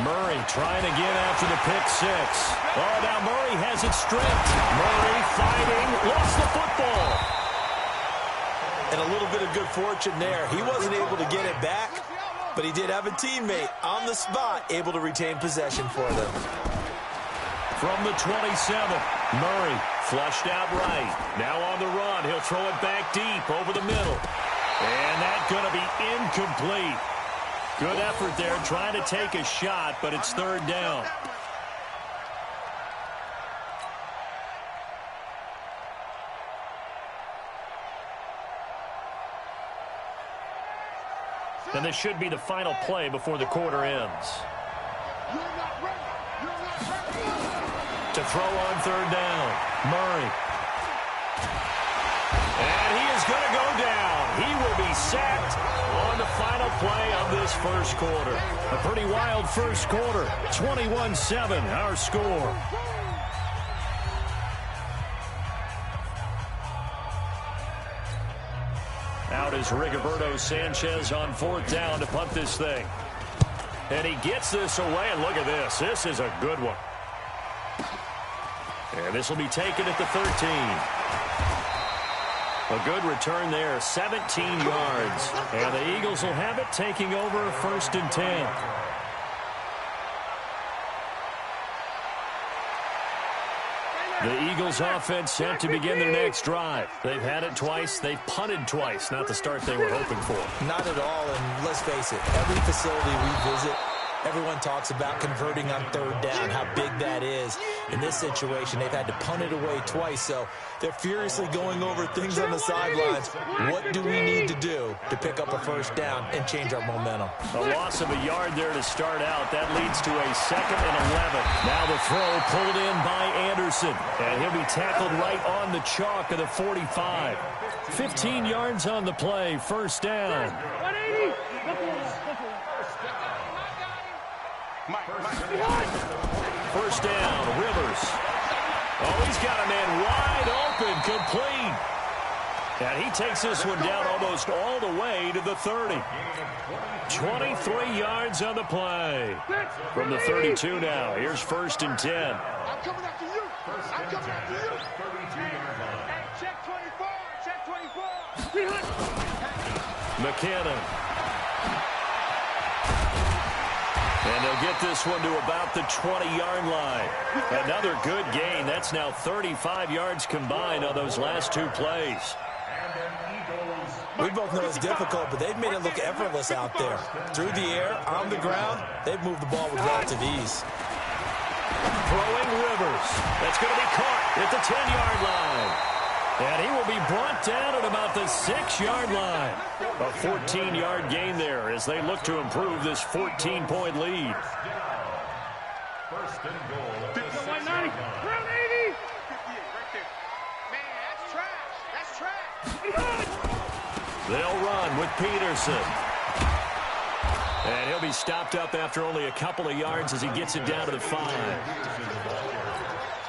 Murray trying to get after the pick six. Oh, now Murray has it stripped. Murray fighting, lost the football. And a little bit of good fortune there. He wasn't able to get it back, but he did have a teammate on the spot able to retain possession for them. From the 27, Murray flushed out right. Now on the run, he'll throw it back deep over the middle. And that's going to be incomplete. Good effort there trying to take a shot, but it's third down. And this should be the final play before the quarter ends. To throw on third down, Murray. And he is going to go down. He will be sacked on the final play of this first quarter. A pretty wild first quarter. 21-7, our score. Out is Rigoberto Sanchez on fourth down to punt this thing. And he gets this away, and look at this. This is a good one. And this will be taken at the 13. A good return there, 17 yards. And the Eagles will have it, taking over first and 10. The Eagles offense set to begin their next drive. They've had it twice. They've punted twice. Not the start they were hoping for. Not at all, and let's face it, every facility we visit, everyone talks about converting on third down, how big that is. In this situation, they've had to punt it away twice, so they're furiously going over things on the sidelines. What do we need to do to pick up a first down and change our momentum? A loss of a yard there to start out. That leads to a 2nd and 11. Now the throw pulled in by Anderson, and he'll be tackled right on the chalk of the 45. 15 yards on the play, first down. 180. First down, Rivers. Oh, he's got a man wide open, complete. And he takes this one down almost all the way to the 30. 23 yards on the play. From the 32 now, here's first and 10. I'm coming after you. I'm coming after you. Check 24. Check 24. McKinnon. And they'll get this one to about the 20-yard line. Another good gain. That's now 35 yards combined on those last two plays. We both know it's difficult, but they've made it look effortless out there. Through the air, on the ground, they've moved the ball with relative ease. Throwing Rivers. That's going to be caught at the 10-yard line. And he will be brought down at about the 6-yard line. A 14-yard gain there as they look to improve this 14-point lead. First and goal. 190. 180. Man, that's trash. That's trash. They'll run with Peterson. And he'll be stopped up after only a couple of yards as he gets it down to the 5.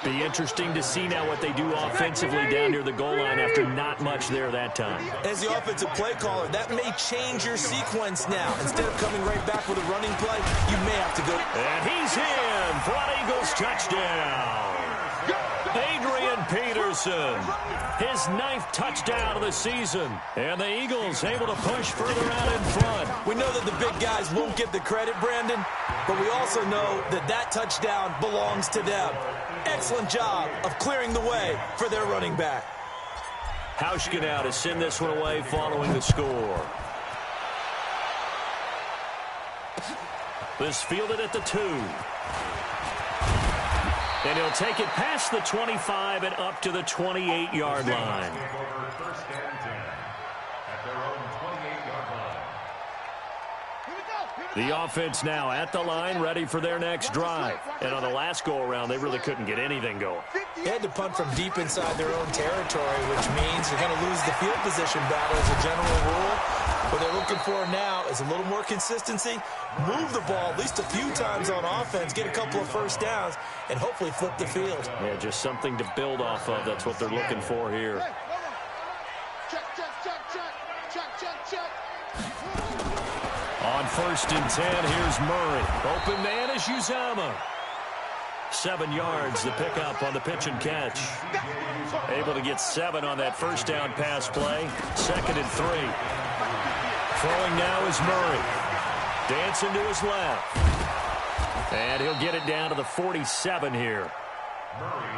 Be interesting to see now what they do offensively down near the goal line after not much there that time. As the offensive play caller, that may change your sequence now. Instead of coming right back with a running play, you may have to go. And he's in for an Eagles touchdown. Adrian Peterson, his 9th touchdown of the season. And the Eagles able to push further out in front. We know that the big guys won't get the credit, Brandon, but we also know that that touchdown belongs to them. Excellent job of clearing the way for their running back. Hauschka now to send this one away following the score. This fielded at the 2. And he'll take it past the 25 and up to the 28-yard line. The offense now at the line, ready for their next drive. And on the last go-around, they really couldn't get anything going. They had to punt from deep inside their own territory, which means you're going to lose the field position battle as a general rule. What they're looking for now is a little more consistency, move the ball at least a few times on offense, get a couple of first downs, and hopefully flip the field. Yeah, just something to build off of. That's what they're looking for here. Check, check, check, check. Check, check, check. On 1st and 10. Here's Murray. Open man is Uzama. 7 yards, the pickup on the pitch and catch. Able to get 7 on that first down pass play. 2nd and 3. Throwing now is Murray. Dancing to his left. And he'll get it down to the 47 here.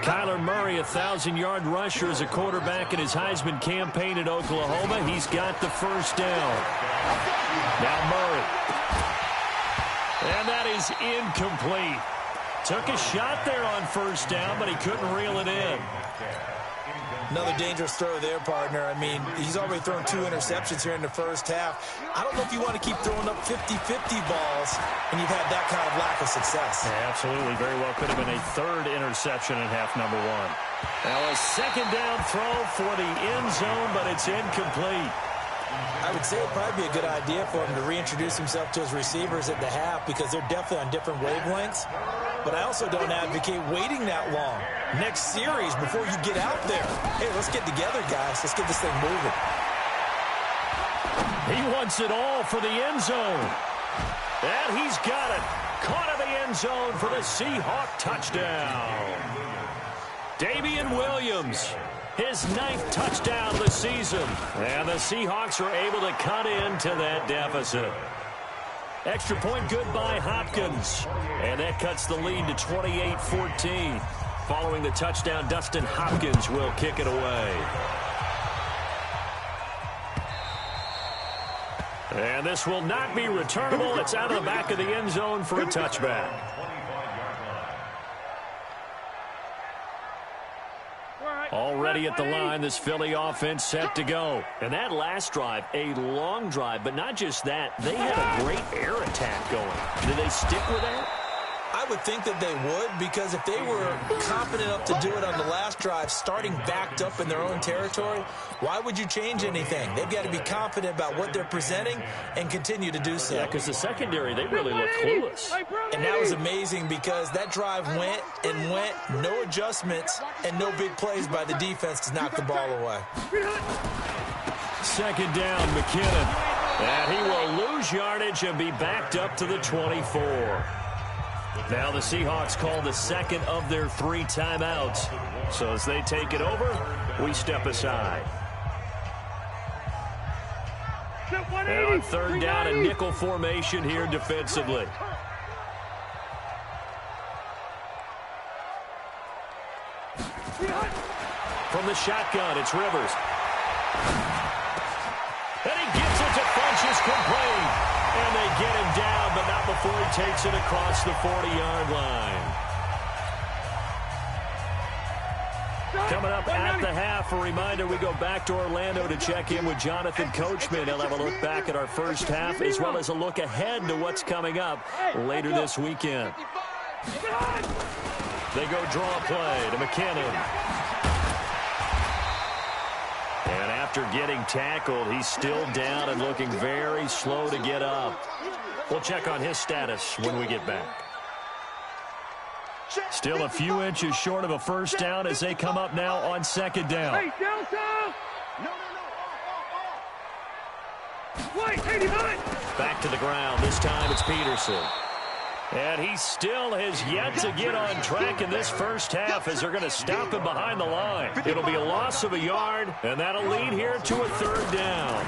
Kyler Murray, a 1,000-yard rusher as a quarterback in his Heisman campaign at Oklahoma. He's got the first down. Now Murray. And that is incomplete. Took a shot there on first down, but he couldn't reel it in. Another dangerous throw there, partner. I mean, he's already thrown 2 interceptions here in the first half. I don't know if you want to keep throwing up 50-50 balls when you've had that kind of lack of success. Yeah, absolutely. Very well could have been a 3rd interception in half number 1. Now a 2nd down throw for the end zone, but it's incomplete. I would say it'd probably be a good idea for him to reintroduce himself to his receivers at the half because they're definitely on different wavelengths. But I also don't advocate waiting that long. Next series, before you get out there, hey, let's get together, guys. Let's get this thing moving. He wants it all for the end zone. And he's got it. Caught in the end zone for the Seahawk touchdown. Damian Williams, his 9th touchdown of the season. And the Seahawks are able to cut into that deficit. Extra point good by Hopkins. And that cuts the lead to 28-14. Following the touchdown, Dustin Hopkins will kick it away. And this will not be returnable. It's out of the back of the end zone for a touchback. Already at the line, this Philly offense set to go. And that last drive, a long drive, but not just that. They had a great air attack going. Did they stick with that? I would think that they would, because if they were confident enough to do it on the last drive, starting backed up in their own territory, why would you change anything? They've got to be confident about what they're presenting and continue to do so. Yeah, because the secondary, they really look clueless. And that was amazing because that drive went and went, no adjustments, and no big plays by the defense to knock the ball away. 2nd down, McKinnon. And he will lose yardage and be backed up to the 24. Now the Seahawks call the 2nd of their 3 timeouts. So as they take it over, we step aside. And on 3rd down, a nickel formation here defensively. From the shotgun, it's Rivers. And he gets it to Funchess complete. And they get him down, but not before he takes it across the 40-yard line. Coming up at the half, a reminder, we go back to Orlando to check in with Jonathan Coachman. He'll have a look back at our first half, as well as a look ahead to what's coming up later this weekend. They go draw play to McKinnon. And after getting tackled, he's still down and looking very slow to get up. We'll check on his status when we get back. Still a few inches short of a first down as they come up now on 2nd down. Hey, Delta! Back to the ground. This time it's Peterson. And he still has yet to get on track in this first half as they're going to stop him behind the line. It'll be a loss of a yard, and that'll lead here to a 3rd down.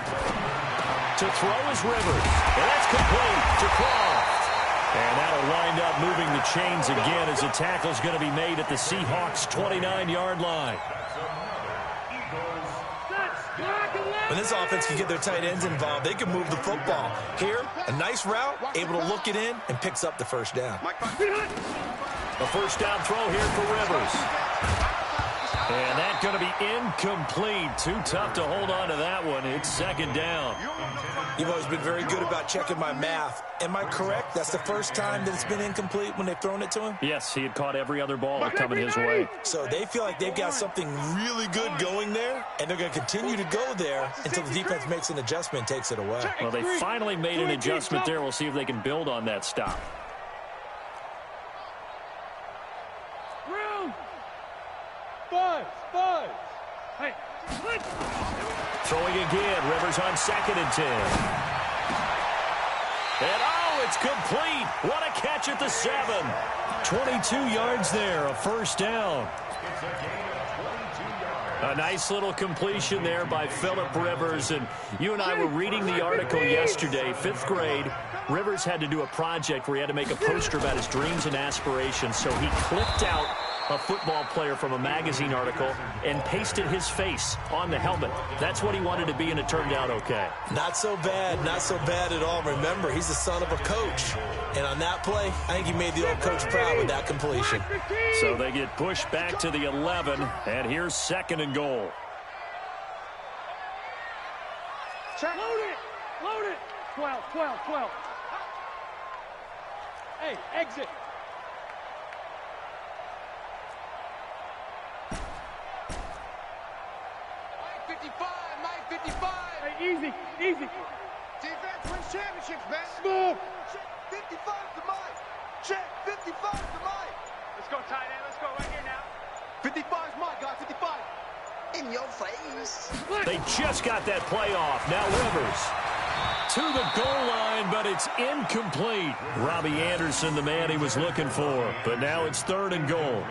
To throw is Rivers. And that's complete to Croft. And that'll wind up moving the chains again as the tackle's going to be made at the Seahawks' 29-yard line. When this offense can get their tight ends involved, they can move the football. Here, a nice route, able to look it in, and picks up the first down. A first down throw here for Rivers. And that's going to be incomplete. Too tough to hold on to that one. It's 2nd down. You've always been very good about checking my math. Am I correct? That's the first time that it's been incomplete when they've thrown it to him? Yes, he had caught every other ball coming his way. So they feel like they've got something really good going there, and they're going to continue to go there until the defense makes an adjustment and takes it away. Well, they finally made an adjustment there. We'll see if they can build on that stop. Buzz. Hey, throwing again. Rivers on 2nd and 10. And, oh, it's complete. What a catch at the 7. 22 yards there, a first down. A nice little completion there by Phillip Rivers. And you and I were reading the article yesterday, 5th grade. Rivers had to do a project where he had to make a poster about his dreams and aspirations. So he clipped out a football player from a magazine article and pasted his face on the helmet. That's what he wanted to be, and it turned out okay. Not so bad at all. Remember, he's the son of a coach. And on that play, I think he made the old coach proud with that completion. So they get pushed back to the 11, and here's 2nd and goal. Check. Load it. 12. Hey, exit. Mike 55. Hey, easy. Defense wins championships, man. Move. Check 55 to Mike. Check 55 to Mike. Let's go, tight end. Let's go right here now. 55 is Mike, guys. 55. In your face. They just got that play off. Now Rivers to the goal line, but it's incomplete. Robbie Anderson, the man he was looking for. But now it's 3rd and goal.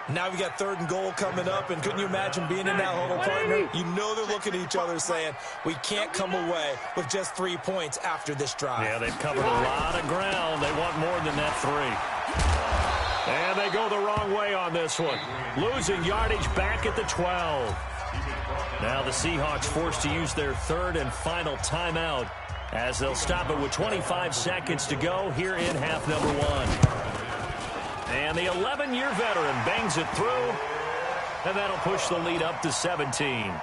Now we got 3rd and goal coming up, and couldn't you imagine being in that huddle, partner? You know they're looking at each other saying, we can't come away with just 3 points after this drive. Yeah, they've covered a lot of ground. They want more than that 3. And they go the wrong way on this one. Losing yardage back at the 12. Now the Seahawks forced to use their 3rd and final timeout as they'll stop it with 25 seconds to go here in half number 1. And the 11-year veteran bangs it through, and that'll push the lead up to 17.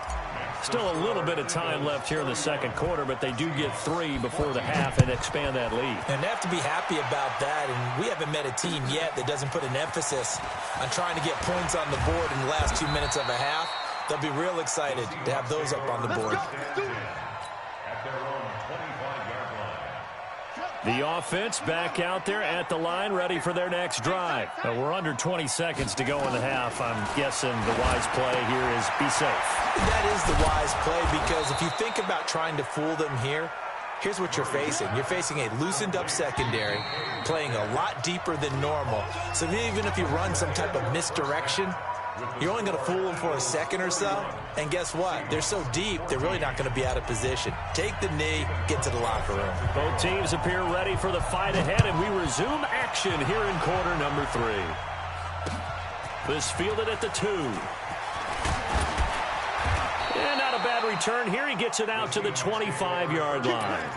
Still a little bit of time left here in the 2nd quarter, but they do get 3 before the half and expand that lead. And they have to be happy about that, and we haven't met a team yet that doesn't put an emphasis on trying to get points on the board in the last 2 minutes of a half. They'll be real excited to have those up on the board. The offense back out there at the line, ready for their next drive. We're under 20 seconds to go in the half. I'm guessing the wise play here is be safe. That is the wise play, because if you think about trying to fool them here, here's what you're facing. You're facing a loosened-up secondary, playing a lot deeper than normal. So even if you run some type of misdirection, you're only going to fool them for a second or so. And guess what? They're so deep, they're really not going to be out of position. Take the knee, get to the locker room. Both teams appear ready for the fight ahead, and we resume action here in quarter number 3. This fielded at the 2. And not a bad return here. He gets it out to the 25-yard line.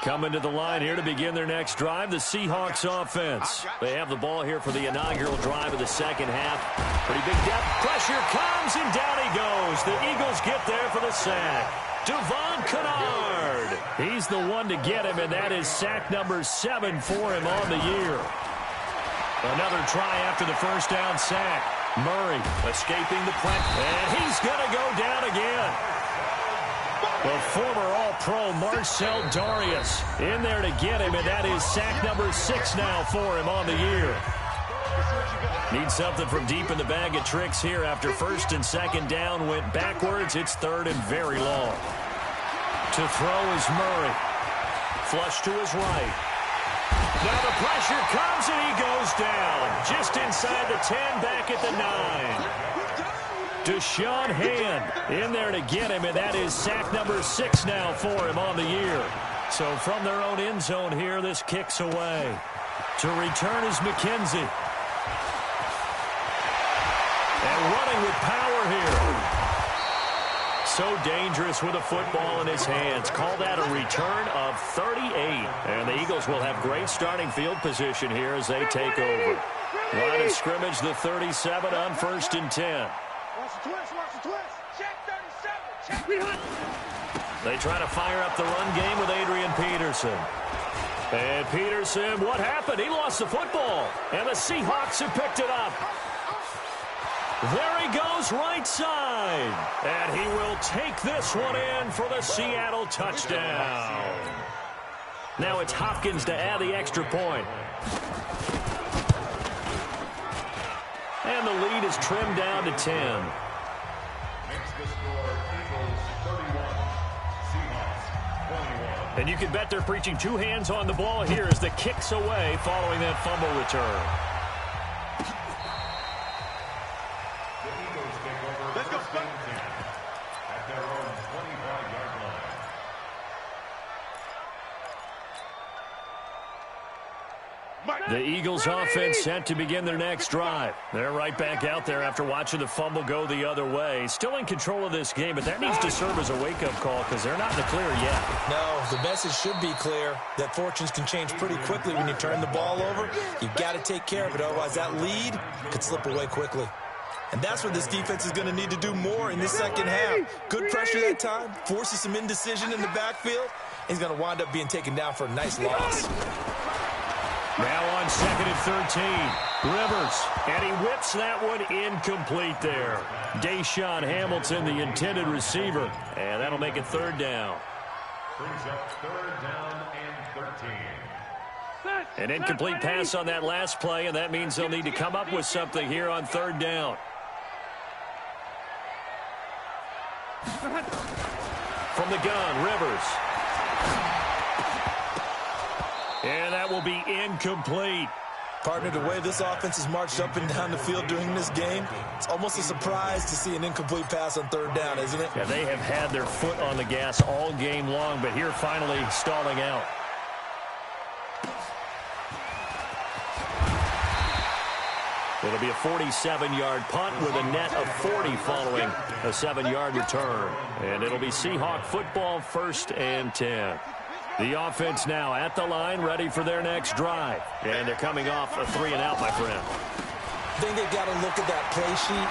Coming to the line here to begin their next drive, the Seahawks offense. They have the ball here for the inaugural drive of the 2nd half. Pretty big depth. Pressure comes, and down he goes. The Eagles get there for the sack. Devon Kennard. He's the one to get him, and that is sack number 7 for him on the year. Another try after the first down sack. Murray escaping the pressure, and he's going to go down again. The former All-Pro Marcel Darius in there to get him, and that is sack number 6 now for him on the year. Need something from deep in the bag of tricks here after 1st and 2nd down went backwards. It's 3rd and very long. To throw is Murray. Flush to his right. Now the pressure comes, and he goes down. Just inside the 10, back at the 9. Deshaun Hand in there to get him, and that is sack number 6 now for him on the year. So from their own end zone here, this kicks away. To return is McKenzie. And running with power here. So dangerous with a football in his hands. Call that a return of 38. And the Eagles will have great starting field position here as they take over. Line of scrimmage, the 37 on 1st and 10. Watch the twist. Check 37. Check. They try to fire up the run game with Adrian Peterson. And Peterson, what happened? He lost the football. And the Seahawks have picked it up. There he goes, right side. And he will take this one in for the Seattle touchdown. Now it's Hopkins to add the extra point. And the lead is trimmed down to 10. And you can bet they're preaching two hands on the ball here as the kick's away following that fumble return. Let's go, at their own 25-yard line. The Eagles offense set to begin their next drive. They're right back out there after watching the fumble go the other way. Still in control of this game, but that needs to serve as a wake-up call because they're not in the clear yet. No, the message should be clear that fortunes can change pretty quickly when you turn the ball over. You've got to take care of it, otherwise that lead could slip away quickly. And that's what this defense is going to need to do more in the second half. Good pressure that time, forces some indecision in the backfield. He's going to wind up being taken down for a nice loss. Now on 2nd and 13, Rivers, and he whips that one incomplete there. Deshaun Hamilton, the intended receiver, and that'll make it 3rd down. Brings up 3rd down and 13. An incomplete pass on that last play, and that means they'll need to come up with something here on 3rd down. From the gun, Rivers. And that will be incomplete. Partner, the way this offense has marched up and down the field during this game, it's almost a surprise to see an incomplete pass on 3rd down, isn't it? Yeah, they have had their foot on the gas all game long, but here finally stalling out. It'll be a 47-yard punt with a net of 40 following a 7-yard return. And it'll be Seahawk football, 1st and 10. The offense now at the line, ready for their next drive. And they're coming off a 3-and-out, my friend. I think they've got to look at that play sheet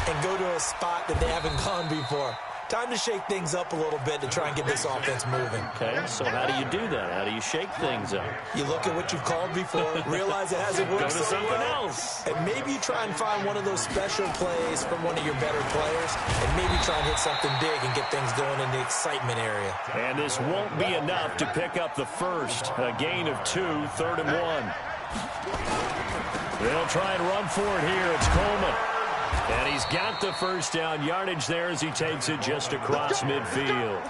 and go to a spot that they haven't gone before. Time to shake things up a little bit to try and get this offense moving. Okay, so how do you do that? How do you shake things up? You look at what you've called before, realize it hasn't worked Go to so something well, else. and maybe you try and find one of those special plays from one of your better players, and maybe try and hit something big and get things going in the excitement area. And this won't be enough to pick up the first. A gain of 2, 3rd and 1. They'll try and run for it here. It's Coleman. And he's got the first down yardage there as he takes it just across midfield.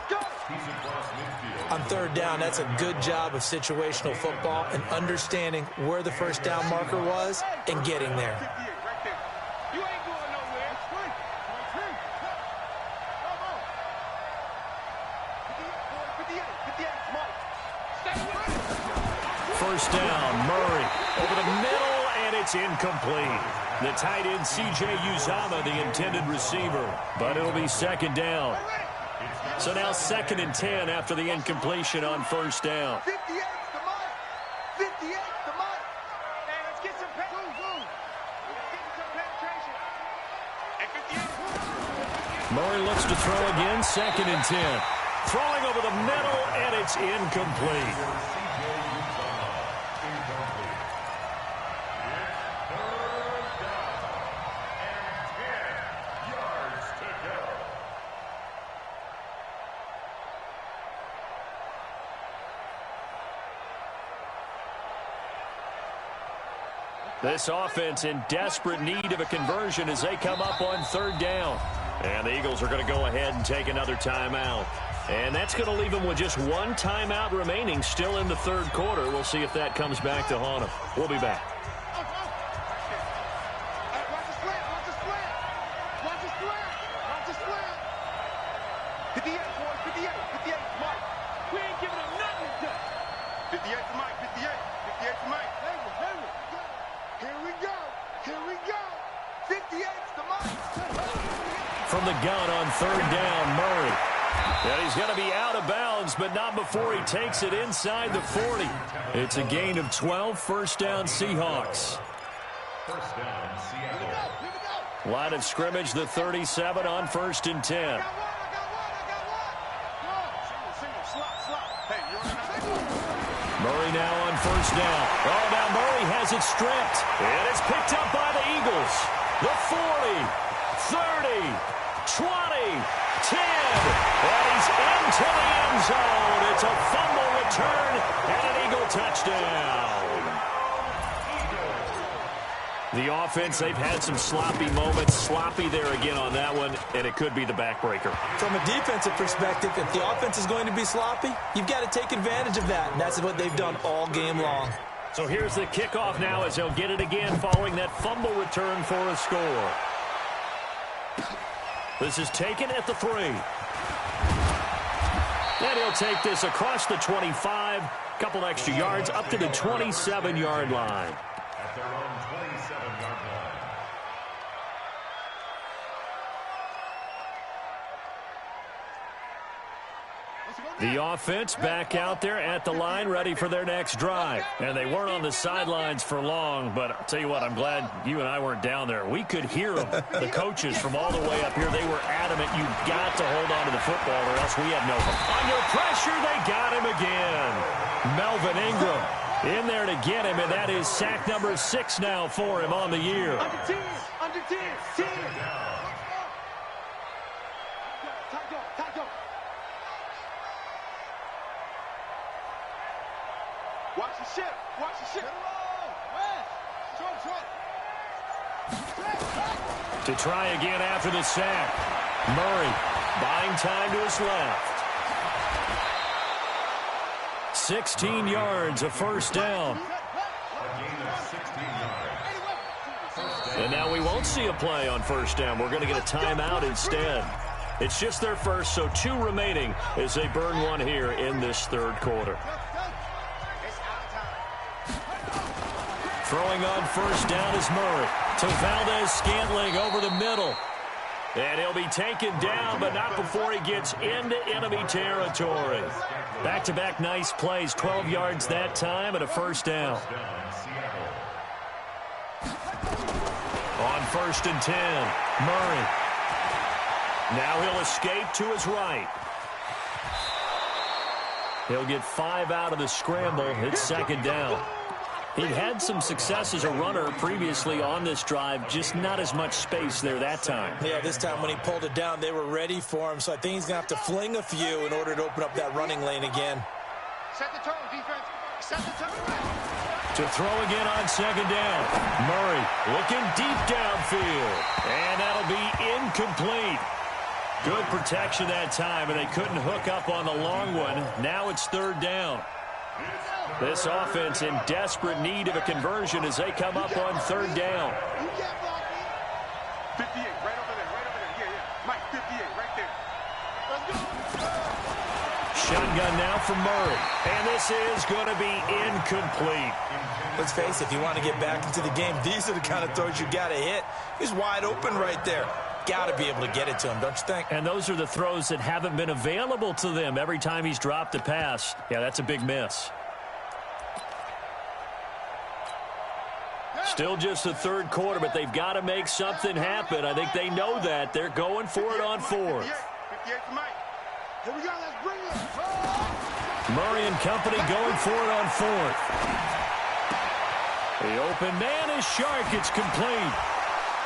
On 3rd down, that's a good job of situational football and understanding where the first down marker was and getting there. First down, Murray over the middle, and it's incomplete. The tight end, C.J. Uzomah, the intended receiver, but it'll be 2nd down. So now 2nd and 10 after the incompletion on 1st down. 58's the mark. 58's the mark. Hey, let's get some penetration. Murray looks to throw again, 2nd and 10. Throwing over the middle, and it's incomplete. This offense in desperate need of a conversion as they come up on 3rd down. And the Eagles are going to go ahead and take another timeout. And that's going to leave them with just one timeout remaining still in the 3rd quarter. We'll see if that comes back to haunt them. We'll be back. Watch the slant. Watch the slant. Watch the slant. Watch the slant. 58, boys. 58. 58 is Mike. We ain't giving him nothing to do. 58 to Mike. 58. 58 to Mike. Here we go. Here we go. 58's the Mike. From the gun on 3rd down, Murray. And he's going to be out of bounds, but not before he takes it inside the 40. It's a gain of 12, 1st down Seahawks. 1st down, Seattle. Line of scrimmage, the 37 on 1st and 10. Murray now on 1st down. Oh, now Murray has it stripped. And it's picked up by the Eagles. The 40, 30, 20, 10. And he's into the end zone. It's a fumble return and an Eagle touchdown. The offense, they've had some sloppy moments. Sloppy there again on that one, and it could be the backbreaker. From a defensive perspective, if the offense is going to be sloppy, you've got to take advantage of that, and that's what they've done all game long. So here's the kickoff now as they'll get it again following that fumble return for a score. This is taken at the 3. And he'll take this across the 25, couple extra yards up to the 27-yard line. At their own 27-yard line. The offense back out there at the line, ready for their next drive. And they weren't on the sidelines for long, but I'll tell you what, I'm glad you and I weren't down there. We could hear them. The coaches from all the way up here, they were adamant, you've got to hold on to the football or else we have no hope. Under pressure, they got him again. Melvin Ingram in there to get him, and that is sack number 6 now for him on the year. Under 10, 10. Watch the ship. Watch the ship. To try again after the sack. Murray buying time to his left. 16 yards, a first down. And now we won't see a play on first down. We're going to get a timeout instead. It's just their first, so 2 remaining as they burn one here in this third quarter. Throwing on first down is Murray. To Valdez-Scantling over the middle. And he'll be taken down, but not before he gets into enemy territory. Back-to-back nice plays, 12 yards that time and a first down. On first and 10, Murray. Now he'll escape to his right. He'll get 5 out of the scramble. It's second down. He'd had some success as a runner previously on this drive, just not as much space there that time. Yeah, this time when he pulled it down, they were ready for him, so I think he's going to have to fling a few in order to open up that running lane again. Set the tone, defense. Set the tone. To throw again on second down. Murray looking deep downfield. And that'll be incomplete. Good protection that time, and they couldn't hook up on the long one. Now it's third down. This offense in desperate need of a conversion as they come up on third down. 58, right over there, right over there. Yeah. Mike, 58, right there. Let's go. Shotgun now from Murray. And this is going to be incomplete. Let's face it, if you want to get back into the game, these are the kind of throws you got to hit. He's wide open right there. Got to be able to get it to him, don't you think? And those are the throws that haven't been available to them every time he's dropped a pass. Yeah, that's a big miss. Still just the third quarter, but they've got to make something happen. I think they know that. They're going for it on fourth. 58 to Mike. Here we go, let's bring it. Murray and company going for it on fourth. The open man is Shark. It's complete.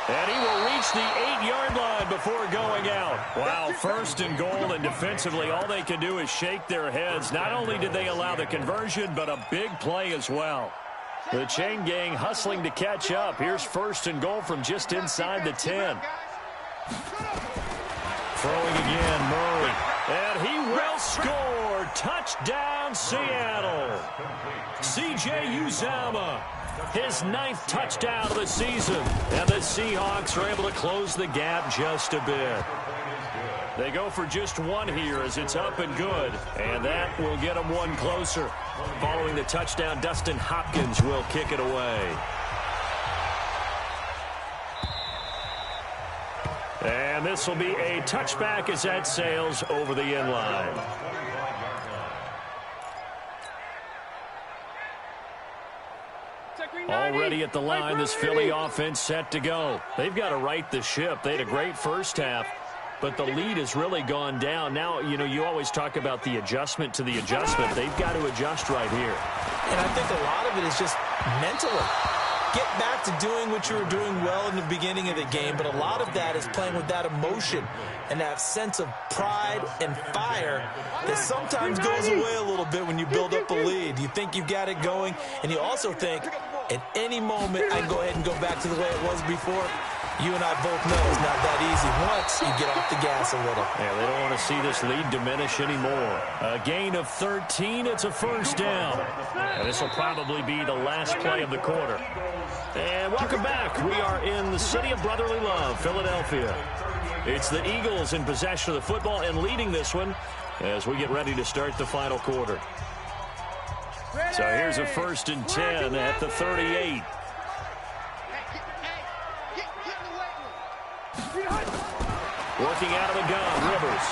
And he will reach the 8-yard line before going out. Wow, first and goal, and defensively all they can do is shake their heads. Not only did they allow the conversion, but a big play as well. The chain gang hustling to catch up. Here's first and goal from just inside the 10. Throwing again, Murray. And he will score. Touchdown, Seattle. C.J. Uzomah. His 9th touchdown of the season. And the Seahawks are able to close the gap just a bit. They go for just one here as it's up and good. And that will get them one closer. Following the touchdown, Dustin Hopkins will kick it away. And this will be a touchback as that sails over the end line. Already at the line, this Philly offense set to go. They've got to right the ship. They had a great first half, but the lead has really gone down. Now, you know, you always talk about the adjustment to the adjustment. They've got to adjust right here. And I think a lot of it is just mentally. Get back to doing what you were doing well in the beginning of the game, but a lot of that is playing with that emotion and that sense of pride and fire that sometimes goes away a little bit when you build up a lead. Do you think you've got it going? And you also think, at any moment, I can go ahead and go back to the way it was before. You and I both know it's not that easy once you get off the gas a little. Yeah, they don't want to see this lead diminish anymore. A gain of 13. It's a first down. And this will probably be the last play of the quarter. And welcome back. We are in the city of brotherly love, Philadelphia. It's the Eagles in possession of the football and leading this one as we get ready to start the final quarter. So here's a 1st and 10 at the 38. Working out of the gun, Rivers.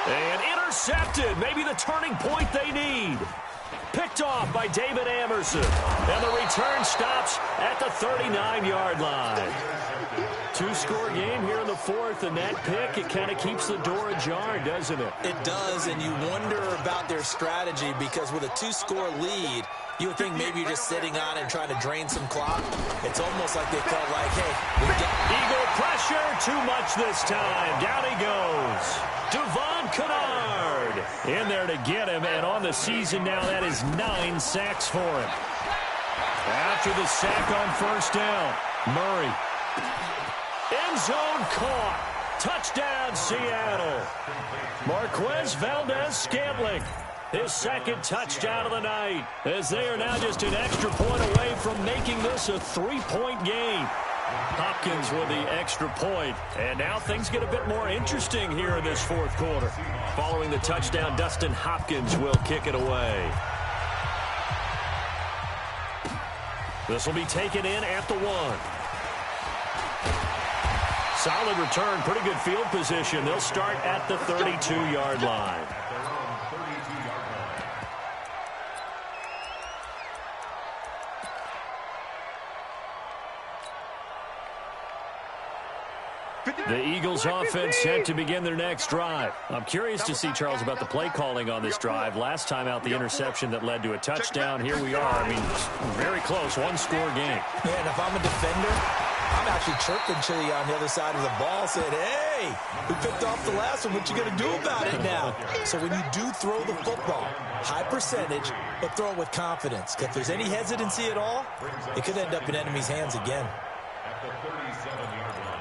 And intercepted. Maybe the turning point they need. Picked off by David Amerson. And the return stops at the 39-yard line. 2-score game here in the 4th, and that pick, it kind of keeps the door ajar, doesn't it? It does, and you wonder about their strategy because with a 2-score lead, you would think maybe you're just sitting on it and trying to drain some clock. It's almost like they felt like, hey, we got Eagle pressure, too much this time. Down he goes. Devon Kennard in there to get him, and on the season now, that is 9 sacks for him. After the sack on 1st down, Murray. End zone caught. Touchdown, Seattle. Marquez Valdez-Scantling. His 2nd touchdown of the night, as they are now just an extra point away from making this a 3-point game. Hopkins with the extra point, and now things get a bit more interesting here in this 4th quarter. Following the touchdown, Dustin Hopkins will kick it away. This will be taken in at the 1. Solid return, pretty good field position. They'll start at the 32-yard line. The Eagles offense set to begin their next drive. I'm curious to see, Charles, about the play calling on this drive. Last time out, the interception that led to a touchdown. Here we are. I mean, very close, 1-score game. Yeah, and if I'm a defender, I'm actually chirping to you on the other side of the ball, saying, hey, we picked off the last one. What you going to do about it now? So when you do throw the football, high percentage, but throw it with confidence. If there's any hesitancy at all, it could end up in enemy's hands again. At the 37-yard line.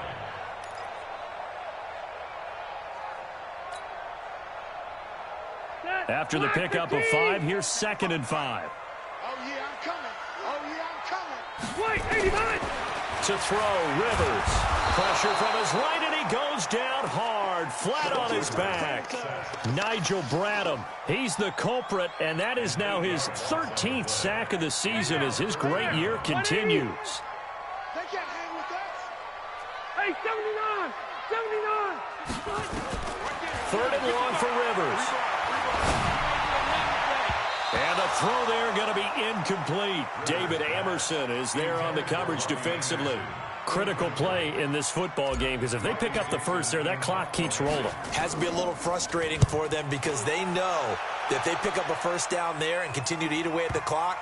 After the pickup of 5, here's 2nd and 5. Oh, yeah, I'm coming. Oh, yeah, I'm coming. Wait, 89! To throw, Rivers. Pressure from his right, and he goes down hard, flat on his back. Nigel Bradham, he's the culprit, and that is now his 13th sack of the season as his great year continues. They can't hang with us. Hey, 79! 79! 3rd and long for Rivers. And the throw there going to be incomplete. David Amerson is there on the coverage defensively. Critical play in this football game because if they pick up the first there, that clock keeps rolling. Has to be a little frustrating for them because they know that if they pick up a first down there and continue to eat away at the clock,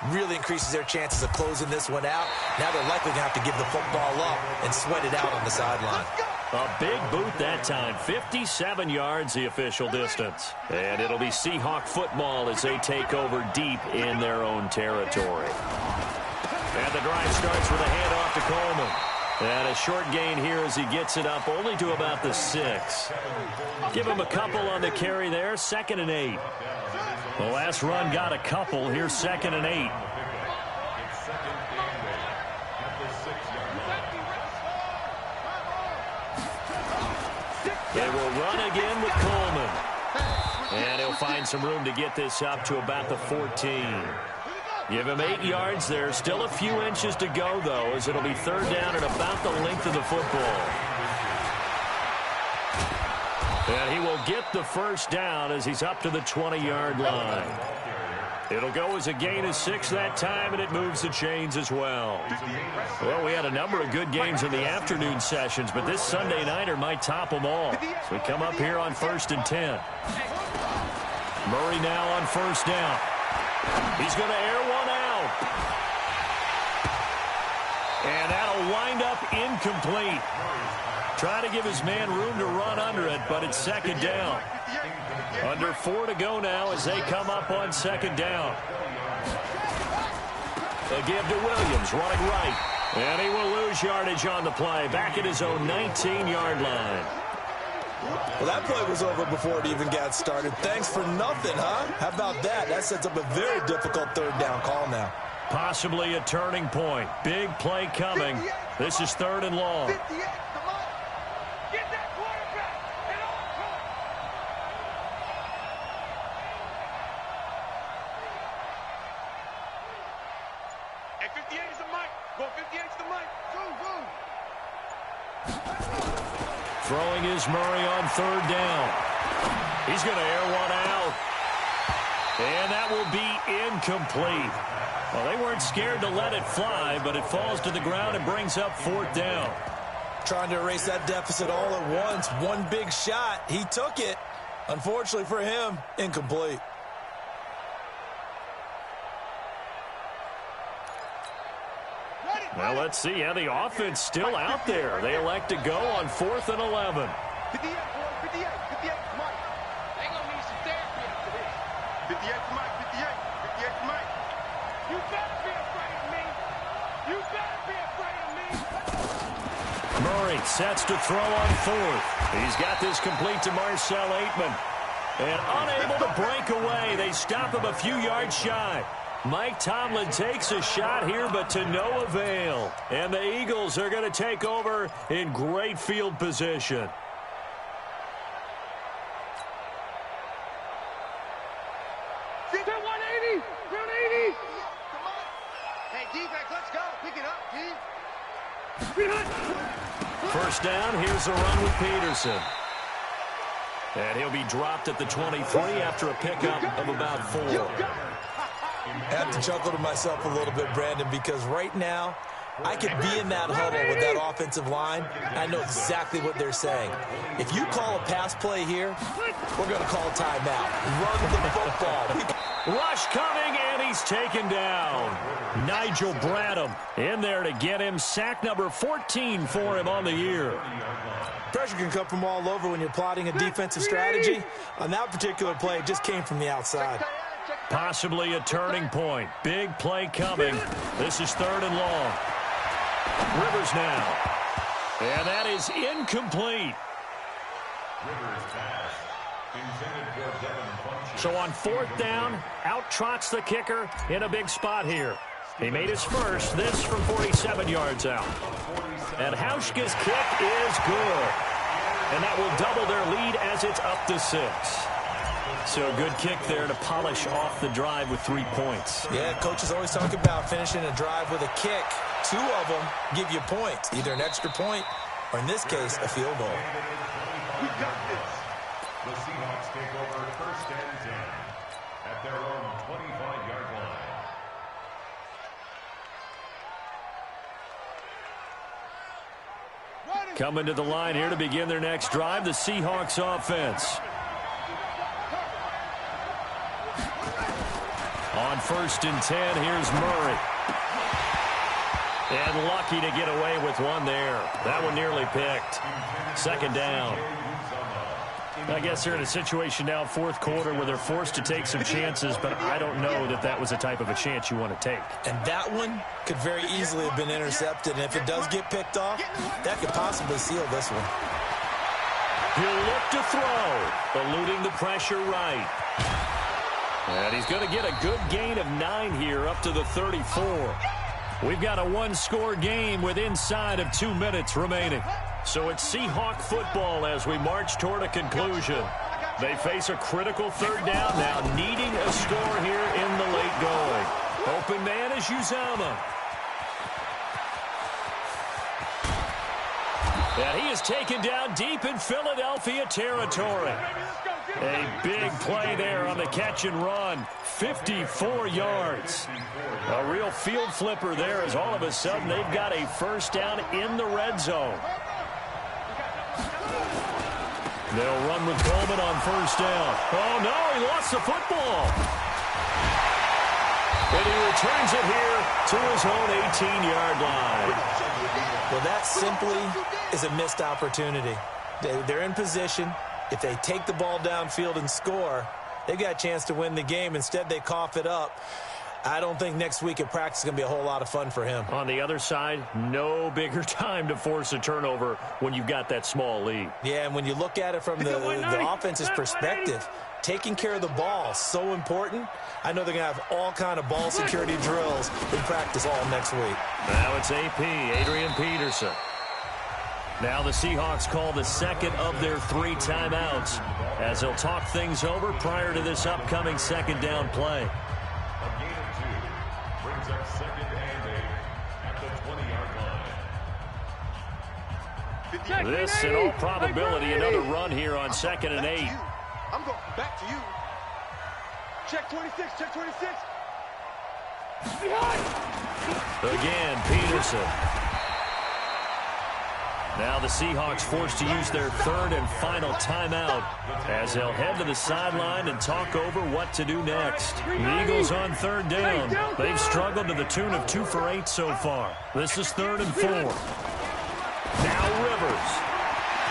really increases their chances of closing this one out. Now they're likely going to have to give the football up and sweat it out on the sideline. A big boot that time. 57 yards the official distance. And it'll be Seahawk football as they take over deep in their own territory. And the drive starts with a handoff to Coleman. And a short gain here as he gets it up only to about the 6. Give him a couple on the carry there. 2nd and 8. The last run got a couple. Here's 2nd and 8. They will run again with Coleman. And he'll find some room to get this up to about the 14. Give him 8 yards there. Still a few inches to go, though, as it'll be 3rd down and about the length of the football. And he will get the first down as he's up to the 20-yard line. It'll go as a gain of 6 that time, and it moves the chains as well. Well, we had a number of good games in the afternoon sessions, but this Sunday nighter might top them all. So we come up here on 1st and 10. Murray now on 1st down. He's going to air one out. And that'll wind up incomplete. Trying to give his man room to run under it, but it's second down. Under 4 to go now as they come up on second down. They give to Williams, running right. And he will lose yardage on the play, back at his own 19-yard line. Well, that play was over before it even got started. Thanks for nothing, huh? How about that? That sets up a very difficult third down call now. Possibly a turning point. Big play coming. This is 3rd and long. Throwing is Murray on 3rd down. He's going to air one out. And that will be incomplete. Well, they weren't scared to let it fly, but it falls to the ground and brings up 4th down. Trying to erase that deficit all at once. One big shot. He took it. Unfortunately for him, incomplete. Well, let's see how the offense still out there. They elect to go on 4th and 11. 58, come on. They gonna need some therapy after this. 58 to Mike, 58 to Mike. You better be afraid of me. You better be afraid of me. Murray sets to throw on 4th. He's got this complete to Marcel Aitman. And unable to break away, they stop him a few yards shy. Mike Tomlin takes a shot here, but to no avail. And the Eagles are going to take over in great field position. They're 180! They're 180! Come on. Hey, defense, let's go. Pick it up, D. First down, here's a run with Peterson. And he'll be dropped at the 23 after a pickup of about 4. I have to chuckle to myself a little bit, Brandon, because right now I could be in that huddle with that offensive line. I know exactly what they're saying. If you call a pass play here, we're going to call a timeout. Run the football. Rush coming, and he's taken down. Nigel Bradham in there to get him. Sack number 14 for him on the year. Pressure can come from all over when you're plotting a defensive strategy. On that particular play, it just came from the outside. Possibly a turning point. Big play coming. This is 3rd and long. Rivers now. And that is incomplete. So on 4th down, out trots the kicker in a big spot here. He made his first, this from 47 yards out. And Hauschka's kick is good. And that will double their lead as it's up to 6. So a good kick there to polish off the drive with 3 points. Yeah, coaches always talk about finishing a drive with a kick. 2 of them give you points, either an extra point or, in this case, a field goal. We got this. The Seahawks take over 1st and 10 at their own 25-yard line. Coming to the line here to begin their next drive, the Seahawks offense. On 1st and 10, here's Murray. And lucky to get away with one there. That one nearly picked. 2nd down. I guess they're in a situation now, 4th quarter, where they're forced to take some chances, but I don't know that that was the type of a chance you want to take. And that one could very easily have been intercepted. And if it does get picked off, that could possibly seal this one. He'll look to throw, eluding the pressure right. And he's going to get a good gain of 9 here up to the 34. We've got a 1-score game with inside of 2 minutes remaining. So it's Seahawk football as we march toward a conclusion. They face a critical 3rd down now, needing a score here in the late going. Open man is Uzama. And he is taken down deep in Philadelphia territory. A big play there on the catch and run. 54 yards. A real field flipper there as all of a sudden they've got a 1st down in the red zone. They'll run with Coleman on 1st down. Oh, no, he lost the football. And he returns it here to his own 18-yard line. Well, that simply is a missed opportunity. They're in position. If they take the ball downfield and score, they've got a chance to win the game. Instead, they cough it up. I don't think next week at practice is going to be a whole lot of fun for him. On the other side, no bigger time to force a turnover when you've got that small lead. Yeah, and when you look at it from the offense's perspective, taking care of the ball is so important. I know they're going to have all kind of ball security drills in practice all next week. Now it's AP, Adrian Peterson. Now the Seahawks call the second of their 3 timeouts as they'll talk things over prior to this upcoming second down play. A gain of 2 brings up second and 8 at the 20-yard line. This, in all probability, another run here on second and 8. I'm going back to you. Check 26, check 26. Again, Peterson. Now the Seahawks forced to use their 3rd and final timeout as they'll head to the sideline and talk over what to do next. The Eagles on 3rd down. They've struggled to the tune of 2 for 8 so far. This is 3rd and 4. Now Rivers.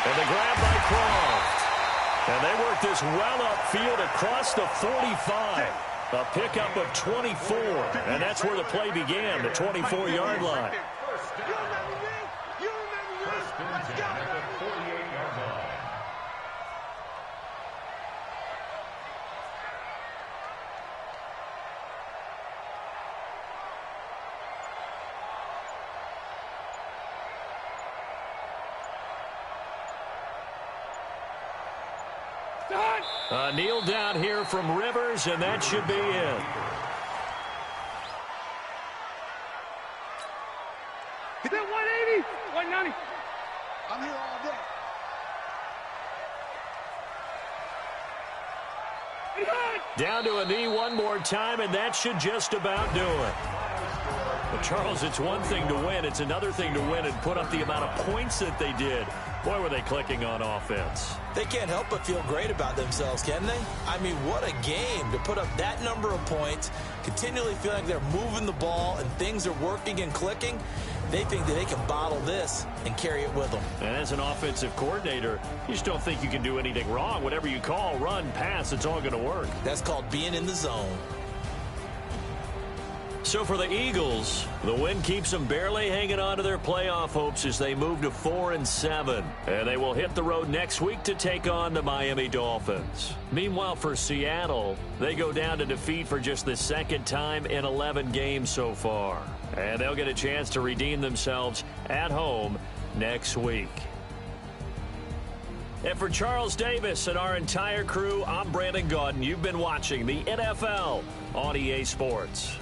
And the grab by Croft. And they work this well upfield across the 45. A pickup of 24. And that's where the play began, the 24-yard line. Kneel down here from Rivers, and that should be it. Hit that 180, 190. I'm here all day. Down to a knee one more time, and that should just about do it. Well, Charles, it's one thing to win. It's another thing to win and put up the amount of points that they did. Boy, were they clicking on offense. They can't help but feel great about themselves, can they? I mean, what a game to put up that number of points, continually feel like they're moving the ball and things are working and clicking. They think that they can bottle this and carry it with them. And as an offensive coordinator, you just don't think you can do anything wrong. Whatever you call, run, pass, it's all going to work. That's called being in the zone. So for the Eagles, the win keeps them barely hanging on to their playoff hopes as they move to 4-7. And they will hit the road next week to take on the Miami Dolphins. Meanwhile, for Seattle, they go down to defeat for just the 2nd time in 11 games so far. And they'll get a chance to redeem themselves at home next week. And for Charles Davis and our entire crew, I'm Brandon Gaudin. You've been watching the NFL on EA Sports.